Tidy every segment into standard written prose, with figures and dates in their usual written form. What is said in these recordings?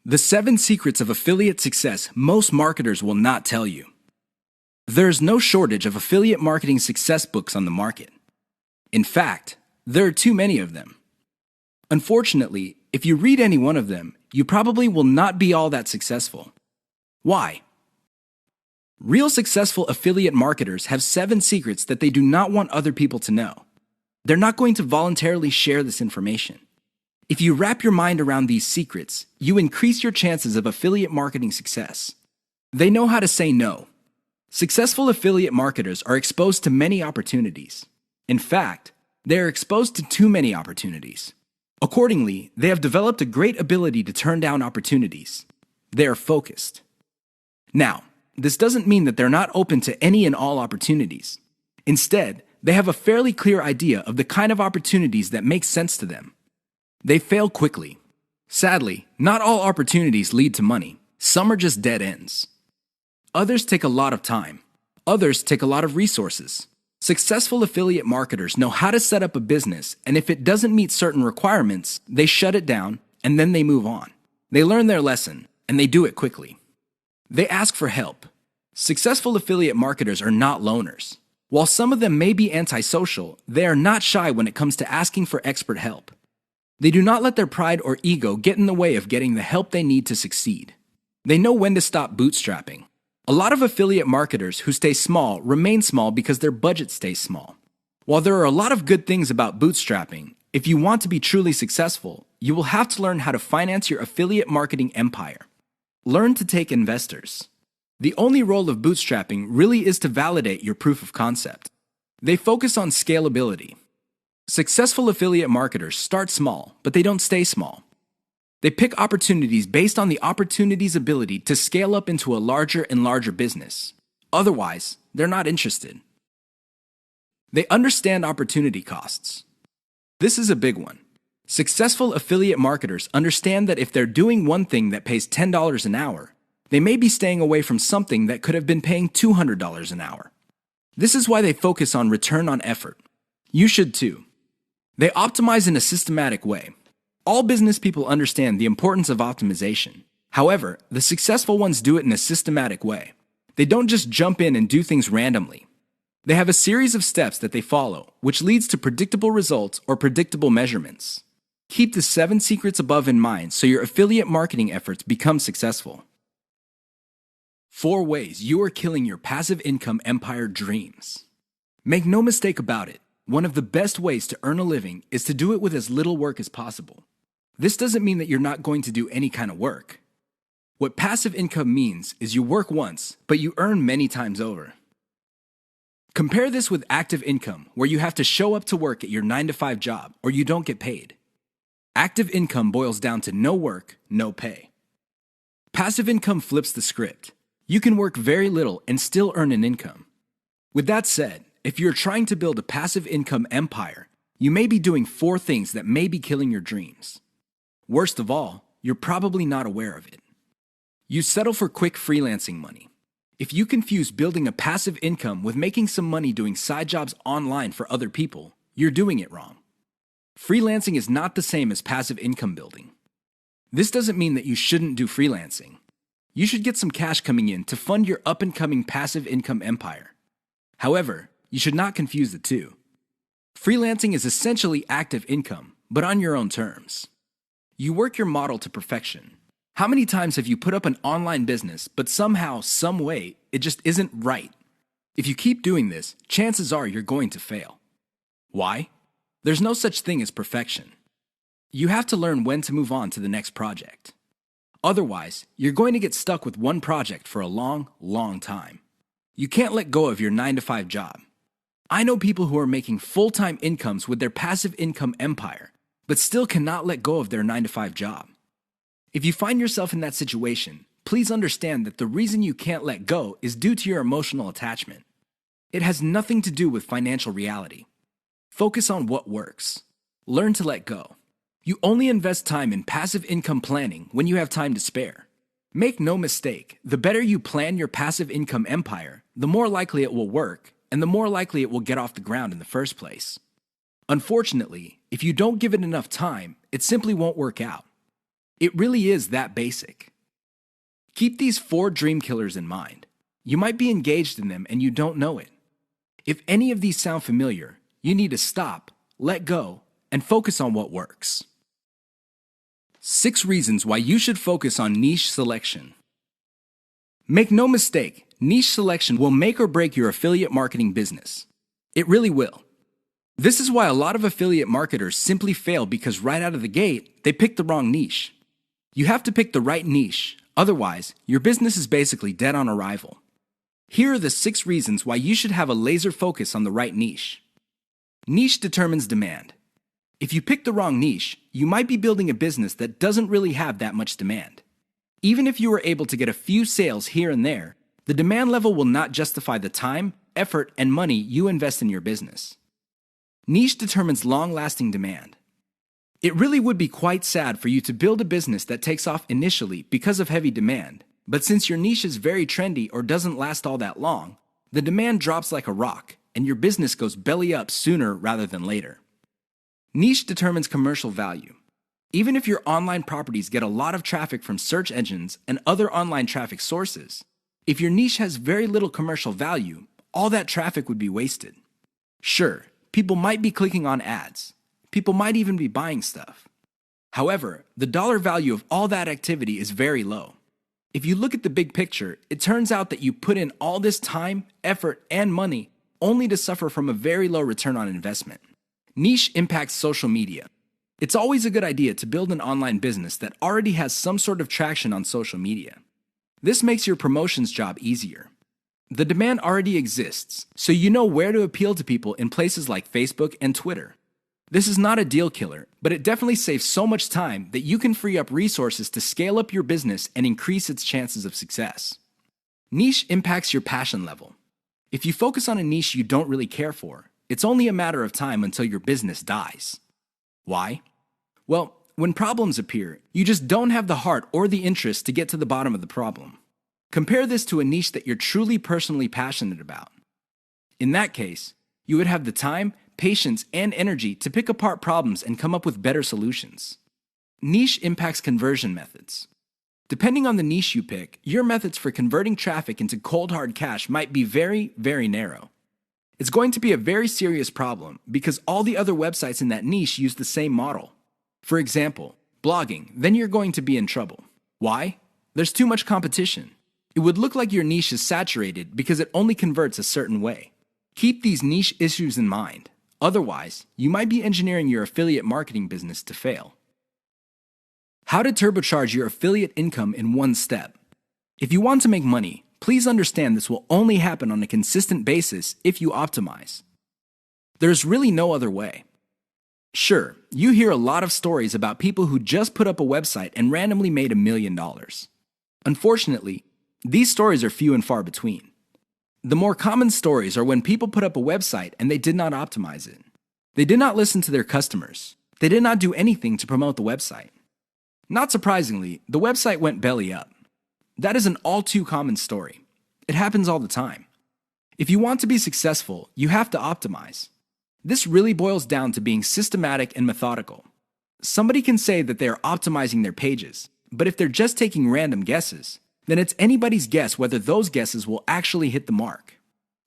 The 7 secrets of affiliate success most marketers will not tell you. There is no shortage of affiliate marketing success books on the market. In fact, there are too many of them. Unfortunately, if you read any one of them, you probably will not be all that successful. Why? Real successful affiliate marketers have 7 secrets that they do not want other people to know. They're not going to voluntarily share this information. If you wrap your mind around these secrets, you increase your chances of affiliate marketing success. They know how to say no. Successful affiliate marketers are exposed to many opportunities. In fact, they are exposed to too many opportunities. Accordingly, they have developed a great ability to turn down opportunities. They are focused. Now, this doesn't mean that they're not open to any and all opportunities. Instead, they have a fairly clear idea of the kind of opportunities that make sense to them. They fail quickly. Sadly, not all opportunities lead to money. Some are just dead ends. Others take a lot of time. Others take a lot of resources. Successful affiliate marketers know how to set up a business, and if it doesn't meet certain requirements, they shut it down, and then they move on. They learn their lesson, and they do it quickly. They ask for help. Successful affiliate marketers are not loners. While some of them may be antisocial, they are not shy when it comes to asking for expert help. They do not let their pride or ego get in the way of getting the help they need to succeed. They know when to stop bootstrapping. A lot of affiliate marketers who stay small remain small because their budget stays small. While there are a lot of good things about bootstrapping, if you want to be truly successful, you will have to learn how to finance your affiliate marketing empire. Learn to take investors. The only role of bootstrapping really is to validate your proof of concept. They focus on scalability. Successful affiliate marketers start small, but they don't stay small. They pick opportunities based on the opportunity's ability to scale up into a larger and larger business. Otherwise, they're not interested. They understand opportunity costs. This is a big one. Successful affiliate marketers understand that if they're doing one thing that pays $10 an hour, they may be staying away from something that could have been paying $200 an hour. This is why they focus on return on effort. You should too. They optimize in a systematic way. All business people understand the importance of optimization. However, the successful ones do it in a systematic way. They don't just jump in and do things randomly. They have a series of steps that they follow, which leads to predictable results or predictable measurements. Keep the 7 secrets above in mind so your affiliate marketing efforts become successful. 4 ways you are killing your passive income empire dreams. Make no mistake about it. One of the best ways to earn a living is to do it with as little work as possible. This doesn't mean that you're not going to do any kind of work. What passive income means is you work once, but you earn many times over. Compare this with active income, where you have to show up to work at your 9-to-5 job or you don't get paid. Active income boils down to no work, no pay. Passive income flips the script. You can work very little and still earn an income. With that said, if you're trying to build a passive income empire, you may be doing 4 things that may be killing your dreams. Worst of all, you're probably not aware of it. You settle for quick freelancing money. If you confuse building a passive income with making some money doing side jobs online for other people, you're doing it wrong. Freelancing is not the same as passive income building. This doesn't mean that you shouldn't do freelancing. You should get some cash coming in to fund your up-and-coming passive income empire. However, you should not confuse the two. Freelancing is essentially active income, but on your own terms. You work your model to perfection. How many times have you put up an online business, but somehow, some way, it just isn't right? If you keep doing this, chances are you're going to fail. Why? There's no such thing as perfection. You have to learn when to move on to the next project. Otherwise, you're going to get stuck with one project for a long, long time. You can't let go of your 9-to-5 job. I know people who are making full-time incomes with their passive income empire, but still cannot let go of their 9-to-5 job. If you find yourself in that situation, please understand that the reason you can't let go is due to your emotional attachment. It has nothing to do with financial reality. Focus on what works. Learn to let go. You only invest time in passive income planning when you have time to spare. Make no mistake, the better you plan your passive income empire, the more likely it will work, and the more likely it will get off the ground in the first place. Unfortunately, if you don't give it enough time, it simply won't work out. It really is that basic. Keep these 4 dream killers in mind. You might be engaged in them and you don't know it. If any of these sound familiar, you need to stop, let go, and focus on what works. 6 reasons why you should focus on niche selection. Make no mistake, niche selection will make or break your affiliate marketing business. It really will. This is why a lot of affiliate marketers simply fail because right out of the gate, they pick the wrong niche. You have to pick the right niche, otherwise, your business is basically dead on arrival. Here are the 6 reasons why you should have a laser focus on the right niche. Niche determines demand. If you pick the wrong niche, you might be building a business that doesn't really have that much demand. Even if you were able to get a few sales here and there, the demand level will not justify the time, effort, and money you invest in your business. Niche determines long-lasting demand. It really would be quite sad for you to build a business that takes off initially because of heavy demand, but since your niche is very trendy or doesn't last all that long, the demand drops like a rock, and your business goes belly up sooner rather than later. Niche determines commercial value. Even if your online properties get a lot of traffic from search engines and other online traffic sources, if your niche has very little commercial value, all that traffic would be wasted. Sure, people might be clicking on ads. People might even be buying stuff. However, the dollar value of all that activity is very low. If you look at the big picture, it turns out that you put in all this time, effort, and money only to suffer from a very low return on investment. Niche impacts social media. It's always a good idea to build an online business that already has some sort of traction on social media. This makes your promotions job easier. The demand already exists, so you know where to appeal to people in places like Facebook and Twitter. This is not a deal killer, but it definitely saves so much time that you can free up resources to scale up your business and increase its chances of success. Niche impacts your passion level. If you focus on a niche you don't really care for, it's only a matter of time until your business dies. Why? Well, when problems appear, you just don't have the heart or the interest to get to the bottom of the problem. Compare this to a niche that you're truly personally passionate about. In that case, you would have the time, patience, and energy to pick apart problems and come up with better solutions. Niche impacts conversion methods. Depending on the niche you pick, your methods for converting traffic into cold hard cash might be very, very narrow. It's going to be a very serious problem because all the other websites in that niche use the same model. For example, blogging, then you're going to be in trouble. Why? There's too much competition. It would look like your niche is saturated because it only converts a certain way. Keep these niche issues in mind. Otherwise, you might be engineering your affiliate marketing business to fail. How to turbocharge your affiliate income in one step. If you want to make money, please understand this will only happen on a consistent basis if you optimize. There's really no other way. Sure, you hear a lot of stories about people who just put up a website and randomly made $1 million. Unfortunately, these stories are few and far between. The more common stories are when people put up a website and they did not optimize it. They did not listen to their customers. They did not do anything to promote the website. Not surprisingly, the website went belly up. That is an all too common story. It happens all the time. If you want to be successful, you have to optimize. This really boils down to being systematic and methodical. Somebody can say that they are optimizing their pages, but if they're just taking random guesses, then it's anybody's guess whether those guesses will actually hit the mark.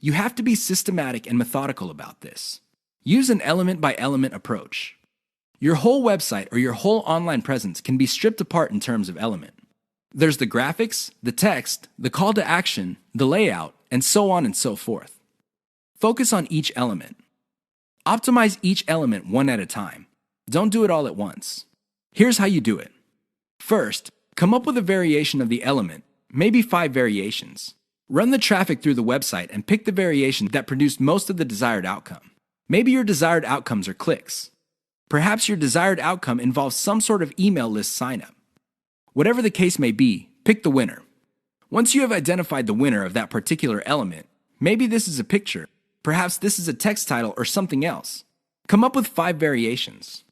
You have to be systematic and methodical about this. Use an element-by-element approach. Your whole website or your whole online presence can be stripped apart in terms of element. There's the graphics, the text, the call to action, the layout, and so on and so forth. Focus on each element. Optimize each element one at a time. Don't do it all at once. Here's how you do it. First, come up with a variation of the element, maybe 5 variations. Run the traffic through the website and pick the variation that produced most of the desired outcome. Maybe your desired outcomes are clicks. Perhaps your desired outcome involves some sort of email list signup. Whatever the case may be, pick the winner. Once you have identified the winner of that particular element, maybe this is a picture, perhaps this is a text title or something else. Come up with 5 variations.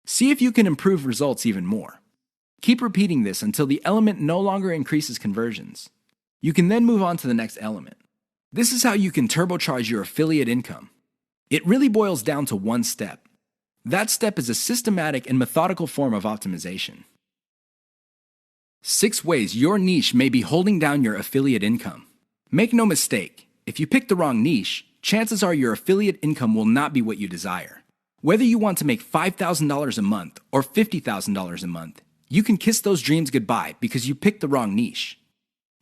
See if you can improve results even more. Keep repeating this until the element no longer increases conversions. You can then move on to the next element. This is how you can turbocharge your affiliate income. It really boils down to one step. That step is a systematic and methodical form of optimization. 6 ways your niche may be holding down your affiliate income. Make no mistake, if you pick the wrong niche, chances are your affiliate income will not be what you desire. Whether you want to make $5,000 a month or $50,000 a month, you can kiss those dreams goodbye because you picked the wrong niche.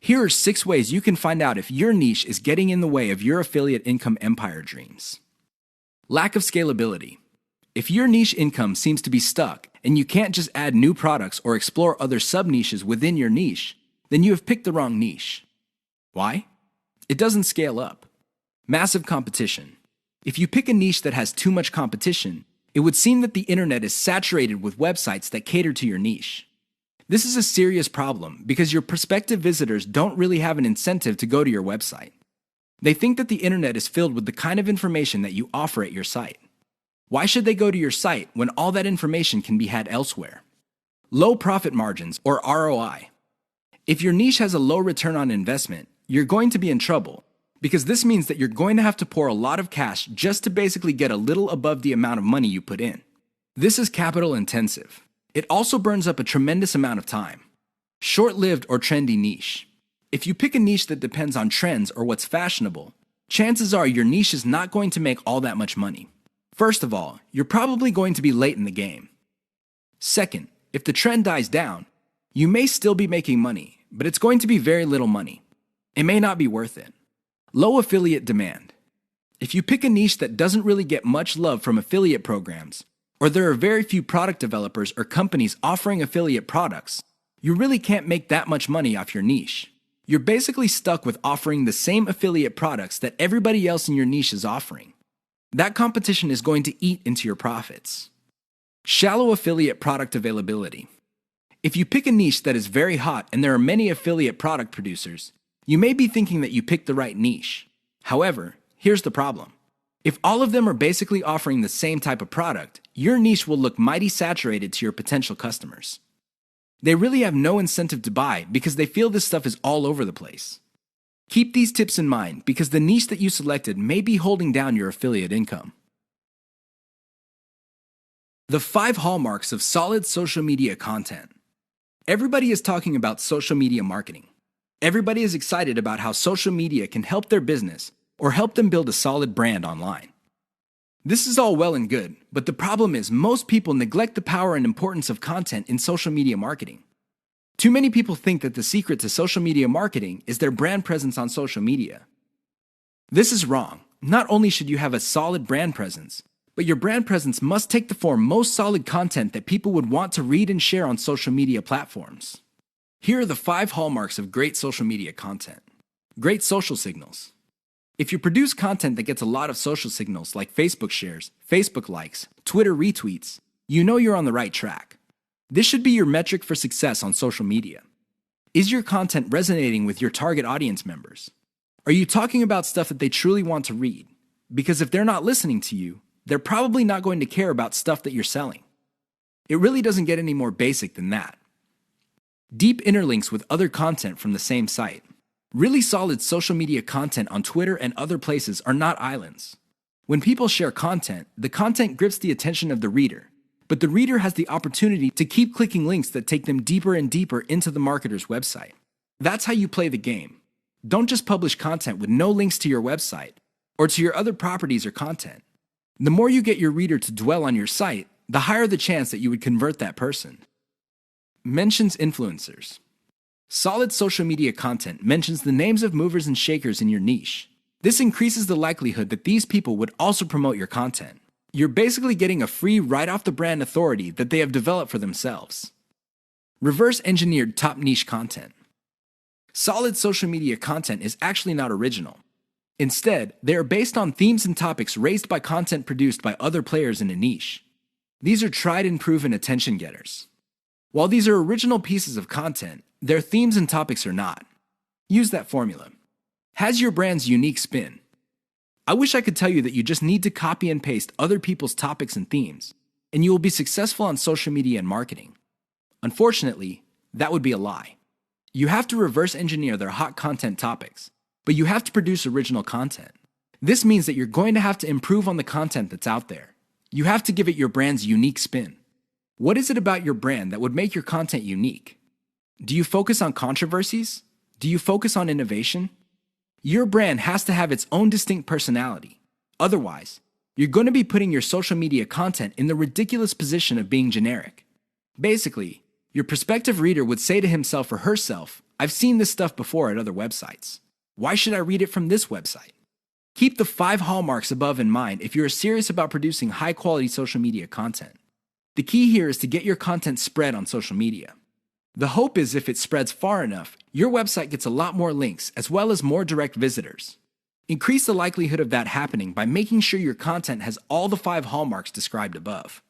Here are 6 ways you can find out if your niche is getting in the way of your affiliate income empire dreams. Lack of scalability. If your niche income seems to be stuck and you can't just add new products or explore other sub-niches within your niche, then you have picked the wrong niche. Why? It doesn't scale up. Massive competition. If you pick a niche that has too much competition, it would seem that the internet is saturated with websites that cater to your niche. This is a serious problem because your prospective visitors don't really have an incentive to go to your website. They think that the internet is filled with the kind of information that you offer at your site. Why should they go to your site when all that information can be had elsewhere? Low profit margins, or ROI. If your niche has a low return on investment, you're going to be in trouble because this means that you're going to have to pour a lot of cash just to basically get a little above the amount of money you put in. This is capital intensive. It also burns up a tremendous amount of time. Short-lived or trendy niche. If you pick a niche that depends on trends or what's fashionable, chances are your niche is not going to make all that much money. First of all, you're probably going to be late in the game. Second, if the trend dies down, you may still be making money, but it's going to be very little money. It may not be worth it. Low affiliate demand. If you pick a niche that doesn't really get much love from affiliate programs, or there are very few product developers or companies offering affiliate products, you really can't make that much money off your niche. You're basically stuck with offering the same affiliate products that everybody else in your niche is offering. That competition is going to eat into your profits. Shallow affiliate product availability. If you pick a niche that is very hot and there are many affiliate product producers, you may be thinking that you picked the right niche. However, here's the problem. If all of them are basically offering the same type of product, your niche will look mighty saturated to your potential customers. They really have no incentive to buy because they feel this stuff is all over the place. Keep these tips in mind because the niche that you selected may be holding down your affiliate income. The 5 hallmarks of solid social media content. Everybody is talking about social media marketing. Everybody is excited about how social media can help their business or help them build a solid brand online. This is all well and good, but the problem is most people neglect the power and importance of content in social media marketing. Too many people think that the secret to social media marketing is their brand presence on social media. This is wrong. Not only should you have a solid brand presence, but your brand presence must take the form most solid content that people would want to read and share on social media platforms. Here are the 5 hallmarks of great social media content. Great social signals. If you produce content that gets a lot of social signals like Facebook shares, Facebook likes, Twitter retweets, you know you're on the right track. This should be your metric for success on social media. Is your content resonating with your target audience members? Are you talking about stuff that they truly want to read? Because if they're not listening to you, they're probably not going to care about stuff that you're selling. It really doesn't get any more basic than that. Deep interlinks with other content from the same site. Really solid social media content on Twitter and other places are not islands. When people share content, the content grips the attention of the reader, but the reader has the opportunity to keep clicking links that take them deeper and deeper into the marketer's website. That's how you play the game. Don't just publish content with no links to your website or to your other properties or content. The more you get your reader to dwell on your site, the higher the chance that you would convert that person. Mentions influencers. Solid social media content mentions the names of movers and shakers in your niche. This increases the likelihood that these people would also promote your content. You're basically getting a free right-off-the-brand authority that they have developed for themselves. Reverse-engineered top niche content. Solid social media content is actually not original. Instead, they are based on themes and topics raised by content produced by other players in a niche. These are tried and proven attention getters. While these are original pieces of content, their themes and topics are not. Use that formula. Has your brand's unique spin. I wish I could tell you that you just need to copy and paste other people's topics and themes, and you will be successful on social media and marketing. Unfortunately, that would be a lie. You have to reverse engineer their hot content topics, but you have to produce original content. This means that you're going to have to improve on the content that's out there. You have to give it your brand's unique spin. What is it about your brand that would make your content unique? Do you focus on controversies? Do you focus on innovation? Your brand has to have its own distinct personality. Otherwise, you're going to be putting your social media content in the ridiculous position of being generic. Basically, your prospective reader would say to himself or herself, "I've seen this stuff before at other websites. Why should I read it from this website?" Keep the 5 hallmarks above in mind if you're serious about producing high-quality social media content. The key here is to get your content spread on social media. The hope is if it spreads far enough, your website gets a lot more links as well as more direct visitors. Increase the likelihood of that happening by making sure your content has all the 5 hallmarks described above.